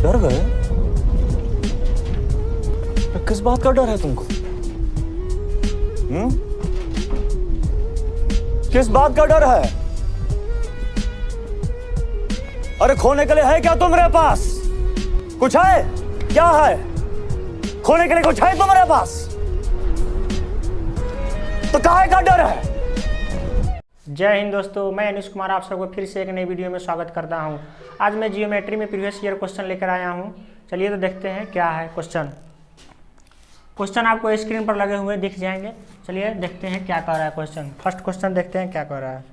डर गए? किस बात का डर है तुमको? किस बात का डर है? अरे खोने के लिए है क्या तुम्हारे पास? कुछ है? क्या है? खोने के लिए कुछ है तुम्हारे पास? तो काहे का डर है? जय हिंद दोस्तों, मैं अनिश कुमार आप सबको फिर से एक नई वीडियो में स्वागत करता हूं। आज मैं जियोमेट्री में प्रीवियस ईयर क्वेश्चन लेकर आया हूं। चलिए तो देखते हैं क्या है क्वेश्चन आपको स्क्रीन पर लगे हुए दिख जाएंगे। चलिए देखते हैं क्या कह रहा है क्वेश्चन। फर्स्ट क्वेश्चन देखते हैं क्या कह रहा है।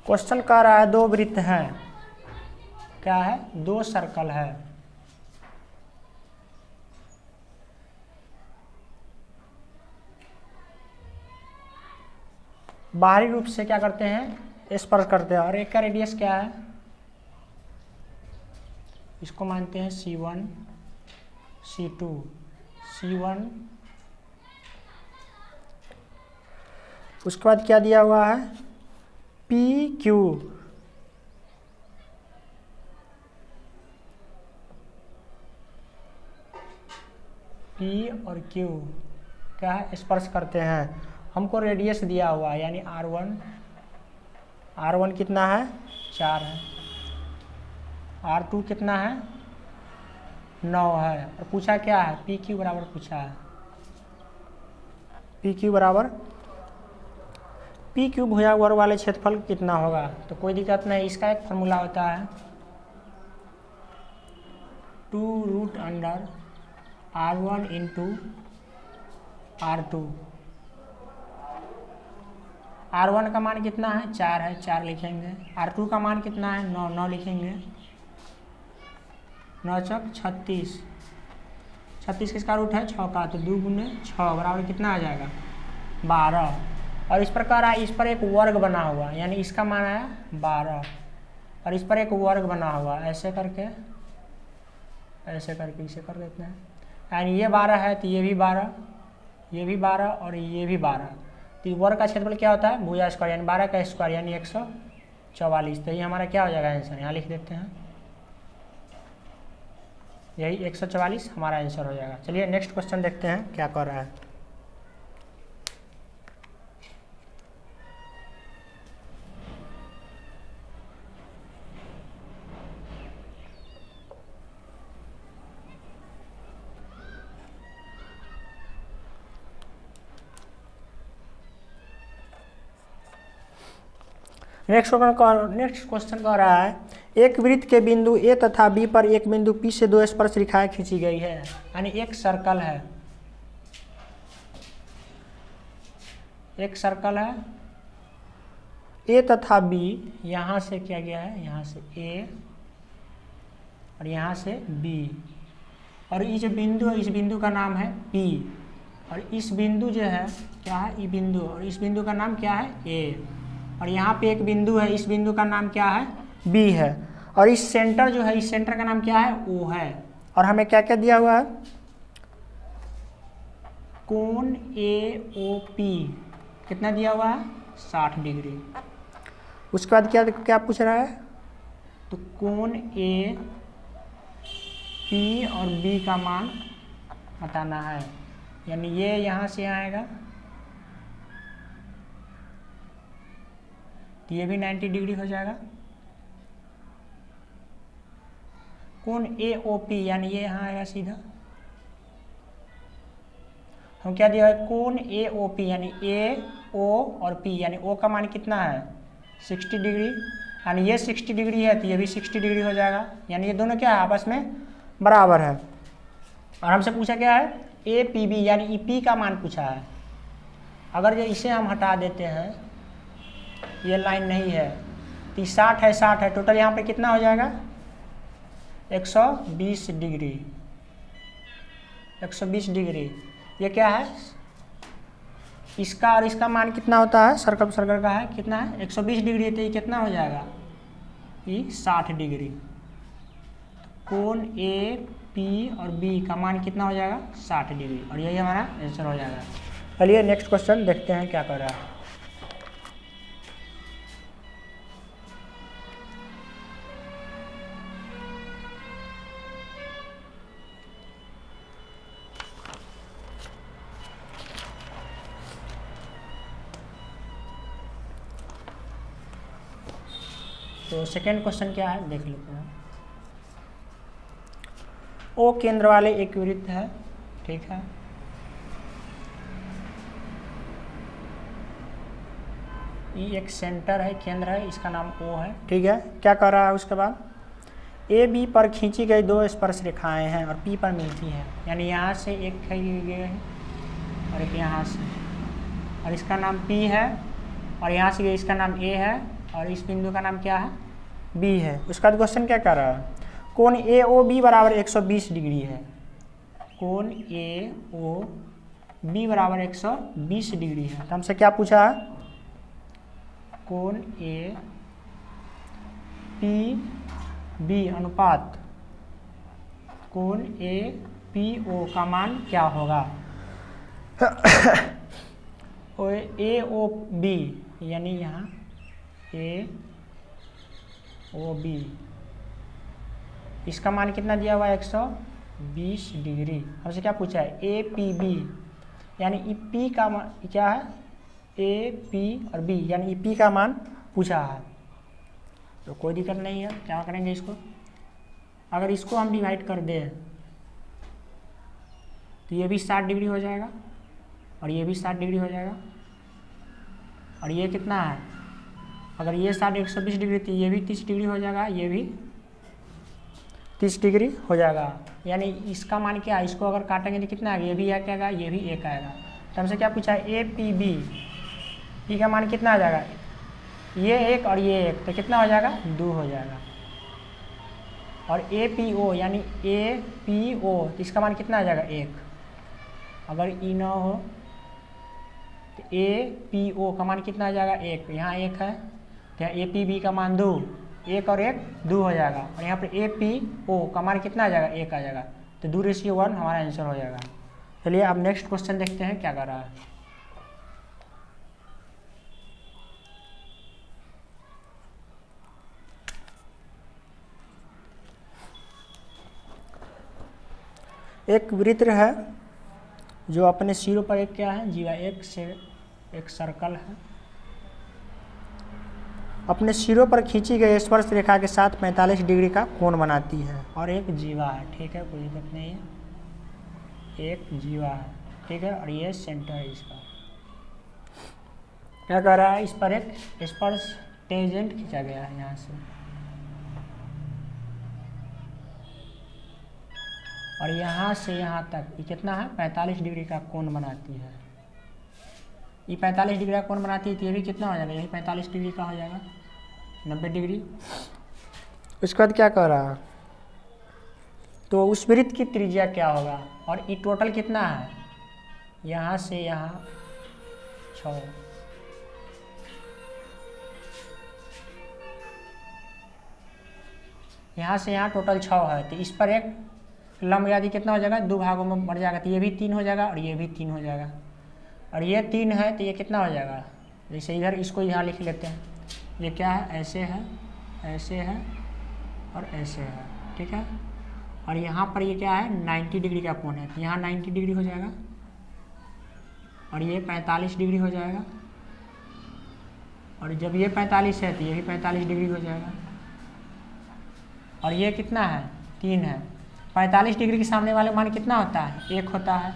क्वेश्चन कह रहा है दो वृत्त हैं। क्या है? दो सर्कल है। बाहरी रूप से क्या करते हैं? स्पर्श करते हैं। और एक का रेडियस क्या है? इसको मानते हैं C1 C2 C1। उसके बाद क्या दिया हुआ है? PQ। P और Q क्या है? स्पर्श करते हैं। हमको रेडियस दिया हुआ है यानी R1 कितना है? 4 है। R2 कितना है? 9 है। और पूछा क्या है? PQ बराबर पूछा है। PQ बराबर PQ भुजा वर्ग वाले क्षेत्रफल कितना होगा? तो कोई दिक्कत नहीं, इसका एक फॉर्मूला होता है 2√अंडर R1 इंटू R2। R1 का मान कितना है? 4 है, 4 लिखेंगे। R2 का मान कितना है? 9, 9 लिखेंगे। 9 चौक 36, 36 किसका रूट है? 6 का। तो 2 गुने 6 बराबर कितना आ जाएगा? 12। और इस प्रकार इस पर एक वर्ग बना हुआ यानी इसका मान आया 12 और इस पर एक वर्ग बना हुआ ऐसे करके इसे कर देते हैं। यानी ये 12 है तो ये भी 12, ये भी 12 और ये भी 12। तो वर्ग का क्षेत्रफल क्या होता है? भुजा स्क्वायर यानी 12 का स्क्वायर यानी 144। तो ये हमारा क्या हो जाएगा आंसर? यहाँ लिख देते हैं, यही 144 हमारा आंसर हो जाएगा। चलिए नेक्स्ट क्वेश्चन देखते हैं क्या कर रहा है। नेक्स्ट क्वेश्चन कह रहा है एक वृत्त के बिंदु ए तथा बी पर एक बिंदु पी से दो स्पर्श रेखाएं खींची गई है। यानी एक सर्कल है, एक सर्कल है ए तथा बी। यहाँ से क्या गया है? यहाँ से ए और यहाँ से बी। और ये जो बिंदु है इस बिंदु का नाम है पी और इस बिंदु जो है क्या है? ये बिंदु। और इस बिंदु का नाम क्या है? ए। और यहाँ पे एक बिंदु है, इस बिंदु का नाम क्या है? बी है। और इस सेंटर जो है इस सेंटर का नाम क्या है? ओ है। और हमें क्या क्या दिया हुआ है? कोण AOP कितना दिया हुआ है? 60 डिग्री। उसके बाद क्या क्या पूछ रहा है? तो कोण AP और B का मान बताना है। यानी ये यहाँ से आएगा तो ये भी 90 डिग्री हो जाएगा। कोण AOP यानी ये यहाँ आएगा सीधा। हम क्या दिया है? कोण AOP यानी AO और P यानी O का मान कितना है? 60 डिग्री। यानी ये 60 डिग्री है तो ये भी 60 डिग्री हो जाएगा। यानी ये दोनों क्या है? आपस में बराबर है। और हमसे पूछा क्या है? APB यानी EP का मान पूछा है। अगर ये इसे हम हटा देते हैं, ये लाइन नहीं है तो 60 है, 60 है, टोटल यहाँ पे कितना हो जाएगा? 120 डिग्री। 120 डिग्री ये क्या है? इसका और इसका मान कितना होता है? सर्कल सर्कल का है कितना है? 120 डिग्री है तो ये कितना हो जाएगा? ये 60 डिग्री। कोण AP और B का मान कितना हो जाएगा? 60 डिग्री। और यही हमारा आंसर हो जाएगा। चलिए नेक्स्ट क्वेश्चन देखते हैं क्या कर रहा है। तो सेकेंड क्वेश्चन क्या है देख लेते हैं। ओ केंद्र वाले एक वृत्त है, ठीक है। ये एक सेंटर है, केंद्र है, इसका नाम ओ है, ठीक है। क्या कर रहा है उसके बाद, ए बी पर खींची गई दो स्पर्श रेखाएं हैं और पी पर मिलती हैं, यानी यहाँ से एक खींची गई है और एक यहाँ से, और इसका नाम पी है, और यहाँ से इसका नाम ए है, और इस बिंदु का नाम क्या है, बी है। उसका क्वेश्चन क्या कर रहा है, कोण ए ओ बी बराबर 120 डिग्री है। कोण ए ओ बी बराबर 120 डिग्री है। तो हमसे क्या पूछा है, कोण ए पी बी अनुपात कोण ए पी ओ का मान क्या होगा। ए ओ बी यानी यहाँ ए ओ बी, इसका मान कितना दिया हुआ है 120 डिग्री। हमसे क्या पूछा है, ए पी बी यानी पी का मान क्या है, ए पी और बी यानी पी का मान पूछा है। तो कोई दिक्कत नहीं है, क्या करेंगे इसको, अगर इसको हम डिवाइड कर दें तो ये भी 60 डिग्री हो जाएगा और ये भी 60 डिग्री हो जाएगा, और ये कितना है, अगर ये 120 डिग्री तो ये भी 30 डिग्री हो जाएगा, ये भी 30 डिग्री हो जाएगा। यानी इसका मान क्या है, इसको अगर काटेंगे तो कितना आएगा, ये भी एक आएगा, ये भी एक आएगा। तो हमसे क्या पूछा है, ए पी बी, पी का मान कितना आ जाएगा, ये एक और ये एक, तो कितना हो जाएगा 2 हो जाएगा। और ए पी ओ यानी ए पी ओ, तो इसका मान कितना आ जाएगा 1। अगर ई ना हो तो ए पी ओ का मान कितना आ जाएगा 1, यहाँ 1 है तो ए पी बी का मान 2, 1 और 1 2 हो जाएगा, और यहाँ पर ए पी ओ का मान कितना आ जाएगा 1 आ जाएगा, तो 2:1 हमारा आंसर हो जाएगा। चलिए अब नेक्स्ट क्वेश्चन देखते हैं क्या कर रहा है। एक वृत्त है जो अपने सिरों पर एक क्या है, जीवा एक से एक सर्कल है, अपने सिरों पर खींची गई स्पर्श रेखा के साथ 45 डिग्री का कोण बनाती है और एक जीवा है, ठीक है, कोई दिक्कत नहीं है, एक जीवा है, ठीक है, और ये सेंटर है इसका। क्या कर रहा है, इस पर एक स्पर्श टेंजेंट खींचा गया है यहाँ से, और यहाँ से यहाँ तक ये कितना है 45 डिग्री का कोण बनाती है। ये 45 डिग्री का कोण बनाती है तो ये भी कितना हो जाएगा, यही 45 डिग्री का हो जाएगा, 90 डिग्री। उसके बाद क्या कर रहा है, तो उस वृत्त की त्रिज्या क्या होगा, और ये टोटल कितना है, यहाँ से यहाँ 6, यहाँ से यहाँ टोटल 6 है, तो इस पर एक लंब यदि कितना हो जाएगा, 2 भागों में बढ़ जाएगा, तो ये भी 3 हो जाएगा और ये भी 3 हो जाएगा, और ये 3 है तो ये कितना हो जाएगा, जैसे इधर इसको यहाँ लिख लेते हैं, ये क्या है, ऐसे है, ऐसे है और ऐसे है, ठीक है, और यहाँ पर ये क्या है 90 डिग्री का कोण है, तो यहाँ 90 डिग्री हो जाएगा, और ये 45 डिग्री हो जाएगा, और जब ये 45 है तो ये भी 45 डिग्री हो जाएगा, और ये कितना है 3 है। 45 डिग्री के सामने वाले मान कितना होता है, 1 होता है,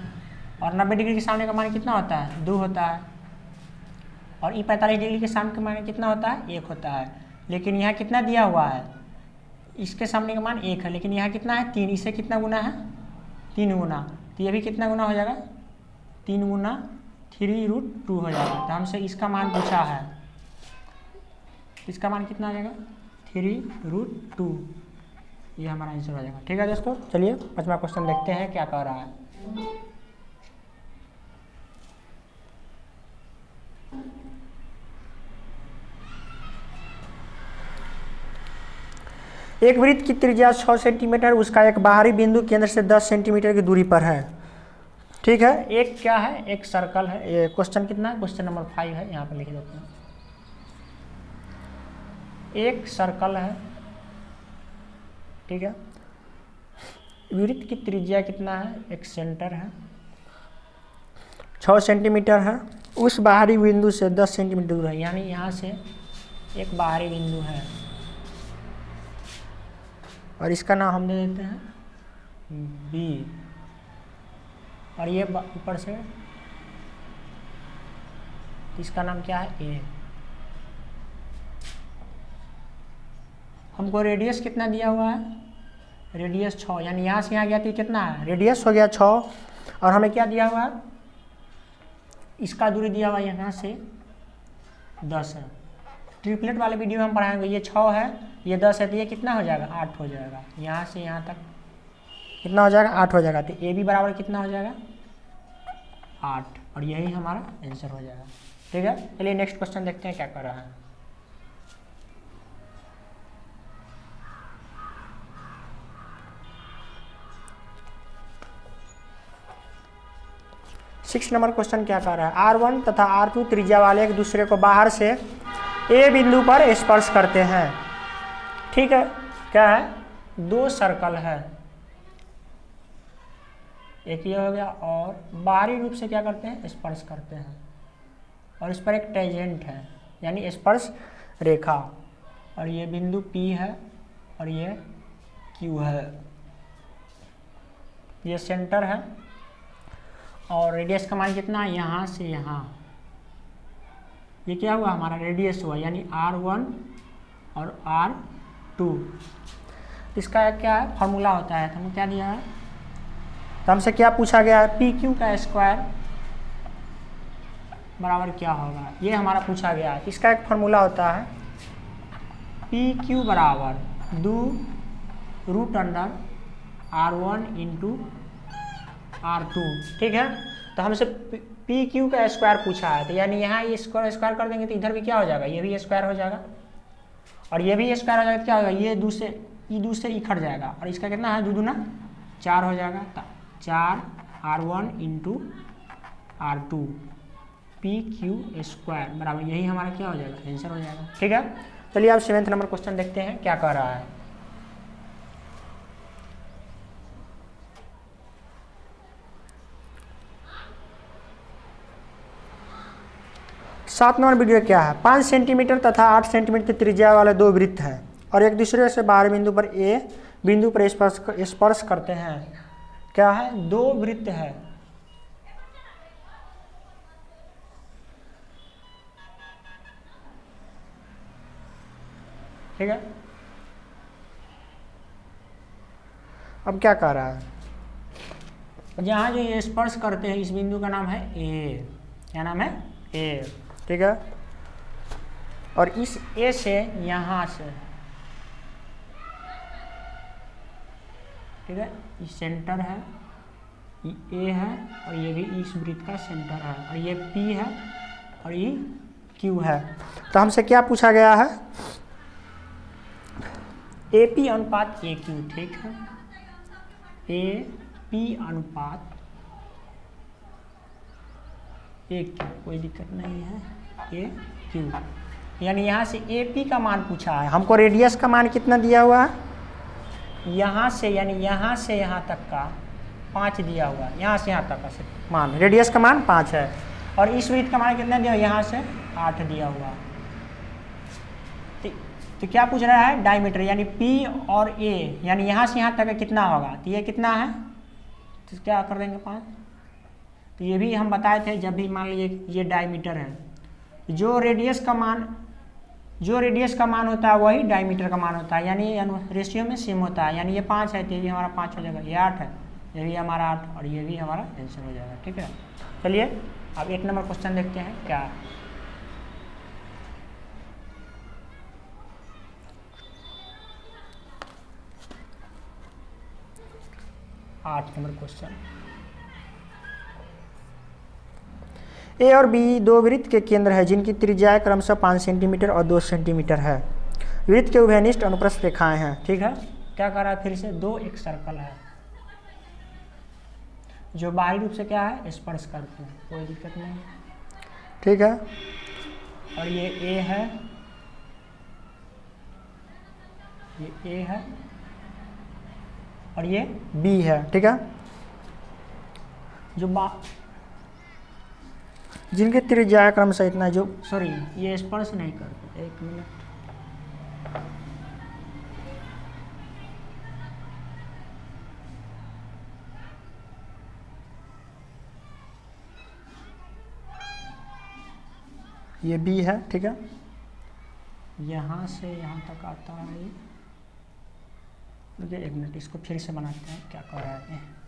और 90 डिग्री के सामने का मान कितना होता है, 2 होता है, और ये 45 डिग्री के सामने का मान कितना होता है, 1 होता है। लेकिन यहाँ कितना दिया हुआ है, इसके सामने का मान 1 है, लेकिन यहाँ कितना है 3, इससे कितना गुना है 3 गुना, तो ये भी कितना गुना हो जाएगा 3 गुना 3√2 हो जाएगा। तो हमसे इसका मान पूछा है, इसका मान कितना आ जाएगा 3√2, ये हमारा आंसर हो जाएगा, ठीक है दोस्तों। चलिए 5वां क्वेश्चन देखते हैं क्या कह रहा है। एक वृत्त की त्रिज्या 6 सेंटीमीटर, उसका एक बाहरी बिंदु केंद्र से 10 सेंटीमीटर की दूरी पर है। ठीक है, एक क्या है, एक सर्कल है। ये क्वेश्चन कितना है, क्वेश्चन नंबर 5 है, यहाँ पर लिख देते हैं। एक सर्कल है, ठीक है, वृत्त की त्रिज्या कितना है, एक सेंटर है, 6 सेंटीमीटर है, उस बाहरी बिंदु से 10 सेंटीमीटर दूर है, यानी यहाँ से एक बाहरी बिंदु है और इसका नाम हम दे देते हैं बी, और ये ऊपर से इसका नाम क्या है, ए। हमको रेडियस कितना दिया हुआ है, रेडियस 6, यानी यहाँ से यहाँ गया तो कितना है, रेडियस हो गया 6, और हमें क्या दिया हुआ है, इसका दूरी दिया हुआ है यहाँ से 10 है। ट्रिपलेट वाले वीडियो में हम पढ़ाएंगे, ये 6 है, ये 10 है, तो ये कितना हो जाएगा, 8 हो जाएगा। यहाँ से यहाँ तक कितना हो जाएगा, 8 हो जाएगा। तो ए बी बराबर कितना हो जाएगा, 8, और यही हमारा आंसर हो जाएगा। ठीक है, चलिए नेक्स्ट क्वेश्चन देखते हैं क्या कर रहा है। सिक्स नंबर क्वेश्चन क्या कर रहा है, R1 तथा R2 त्रिज्या वाले एक दूसरे को बाहर से ए बिंदु पर स्पर्श करते हैं। ठीक है, क्या है, 2 सर्कल है, एक ये हो गया, और बाहरी रूप से क्या करते हैं, स्पर्श करते हैं, और इस पर एक टेंजेंट है, यानी स्पर्श रेखा, और ये बिंदु P है और ये Q है, ये सेंटर है, और रेडियस का मान कितना है, यहाँ से यहाँ, ये क्या हुआ, हमारा रेडियस हुआ, यानी R1 और R2। इसका क्या है, फॉर्मूला होता है, तो हमें क्या दिया है, तो हमसे क्या पूछा गया है, PQ का स्क्वायर बराबर क्या होगा, ये हमारा पूछा गया है। इसका एक फॉर्मूला होता है, PQ बराबर 2√R1 इंटू R2। ठीक है, तो हमसे PQ का स्क्वायर पूछा है, तो यानी यहाँ ये स्क्वायर कर देंगे तो इधर भी क्या हो जाएगा, ये भी स्क्वायर हो जाएगा, और ये भी स्क्वायर हो जाएगा, तो क्या होगा, ये दूसरे इखट जाएगा, और इसका कितना है, 2 दूना 4 हो जाएगा, तो 4R1 into R2 PQ square बराबर यही हमारा क्या हो जाएगा, आंसर हो जाएगा। ठीक है, चलिए अब 7वें नंबर क्वेश्चन देखते हैं क्या कह रहा है। सात नंबर वीडियो क्या है, 5 सेंटीमीटर तथा 8 सेंटीमीटर की त्रिज्या वाले 2 वृत्त हैं और एक दूसरे से बाहरी बिंदु पर ए बिंदु पर स्पर्श करते हैं। क्या है, 2 वृत्त है, ठीक है। अब क्या कह रहा है, जहाँ जो ये स्पर्श करते हैं इस बिंदु का नाम है ए, क्या नाम है, ए, ठीक है। और इस ए से यहाँ से, ठीक है, ये सेंटर है, ये ए है, और ये भी इस वृत्त का सेंटर है, और ये पी है और ये क्यू है। तो हमसे क्या पूछा गया है, ए पी अनुपात ए क्यू, ठीक है, ए पी अनुपात ए क्यू, कोई दिक्कत नहीं है, ए क्यू, यानी यहाँ से ए पी का मान पूछा है। हमको रेडियस का मान कितना दिया हुआ है, यहाँ से, यानी यहाँ से यहाँ तक का 5 दिया हुआ है, यहाँ से यहाँ तक का मान, रेडियस का मान 5 है, और इस वृत्त का मान कितना दिया हुआ, यहाँ से 8 दिया हुआ। तो क्या पूछ रहा है, डायमीटर, यानी पी और ए, यानी यहाँ से यहाँ तक का कितना होगा, तो ये कितना है, तो क्या कर देंगे 5। तो ये भी हम बताए थे, जब भी मान लीजिए ये डायमीटर है, जो रेडियस का मान होता है वही डायमीटर का मान होता है, यानी रेशियो में सेम होता है, यानी ये 5 है तो ये भी हमारा 5 हो जाएगा, ये 8 है, ये भी हमारा 8, और ये भी हमारा आंसर हो जाएगा। ठीक है, चलिए अब 8 नंबर क्वेश्चन देखते हैं क्या है। आठ नंबर क्वेश्चन, ए और बी 2 वृत्त के केंद्र है जिनकी त्रिज्या क्रमशः 5 सेंटीमीटर और 2 सेंटीमीटर है। वृत्त के उभयनिष्ठ अनुप्रस्थ रेखाएं हैं। ठीक है, क्या कर रहा है, फिर से 2 एक सर्कल है, जो बाहरी रूप से क्या है, स्पर्श करते हैं, कोई दिक्कत नहीं है। ठीक है, और ये ए है, ये ए है और ये बी है। ठीक है, जो जिनके त्रिज्या क्रमशः इतना है, जो सॉरी ये स्पर्श नहीं करते। एक मिनट, ये बी है। ठीक है, यहाँ से यहाँ तक आता है ये। रुकिए एक मिनट, इसको फिर से बनाते हैं, क्या कर रहे हैं।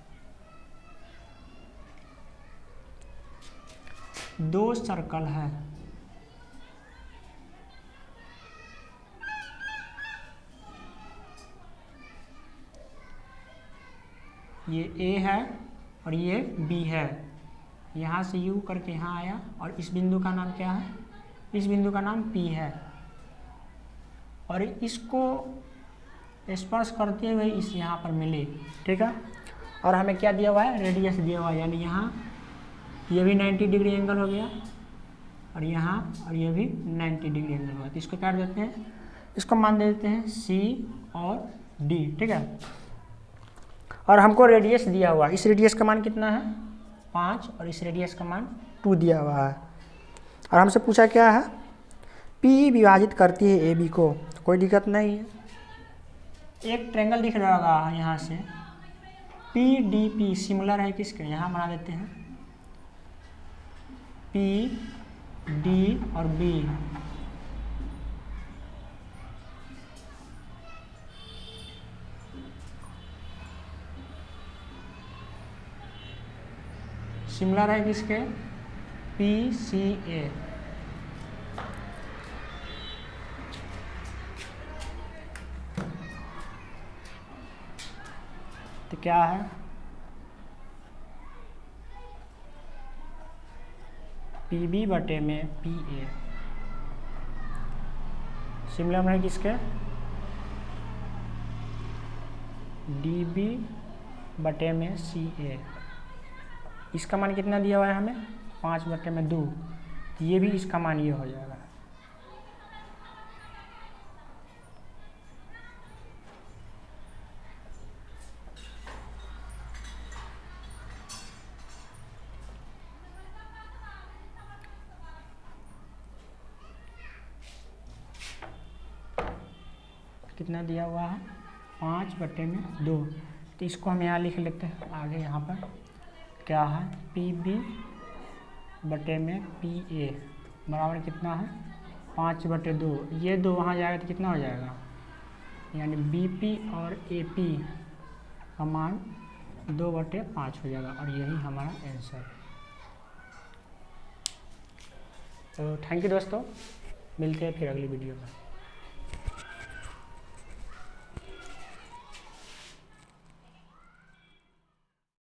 दो सर्कल है, ये ए है और ये बी है। यहाँ से यू करके यहाँ आया और इस बिंदु का नाम क्या है, इस बिंदु का नाम पी है। और इसको स्पर्श करते हुए इस यहाँ पर मिले। ठीक है, और हमें क्या दिया हुआ है, रेडियस दिया हुआ है, यानी यहाँ ये भी 90 डिग्री एंगल हो गया और यहाँ और ये भी 90 डिग्री एंगल हुआ। तो इसको काट देते हैं, इसको मान देते हैं सी और डी। ठीक है, और हमको रेडियस दिया हुआ है, इस रेडियस का मान कितना है 5 और इस रेडियस का मान 2 दिया हुआ है। और हमसे पूछा क्या है, पी विभाजित करती है ए बी को, कोई दिक्कत नहीं है। एक ट्रेंगल दिख रहा होगा यहाँ से, पी डी पी सिमिलर है किसके, यहाँ बना देते हैं पी डी और बी। सिमिलर है किसके, पी सी ए। तो क्या है, पी बी बटे में पी ए सिमिलर है किसके, डी बी बटे में सी ए। इसका मान कितना दिया हुआ है हमें 5 बटे में 2, ये भी इसका मान ये हो जाएगा। कितना दिया हुआ है 5 बटे में 2। तो इसको हम यहाँ लिख लेते हैं आगे। यहाँ पर क्या है, पी बी बटे में पी ए बराबर कितना है 5 बटे 2। ये 2 वहाँ जाएगा तो कितना हो जाएगा, यानी बी पी और ए पी का मान 2 बटे 5 हो जाएगा। और यही हमारा आंसर। तो थैंक यू दोस्तों, मिलते हैं फिर अगली वीडियो में।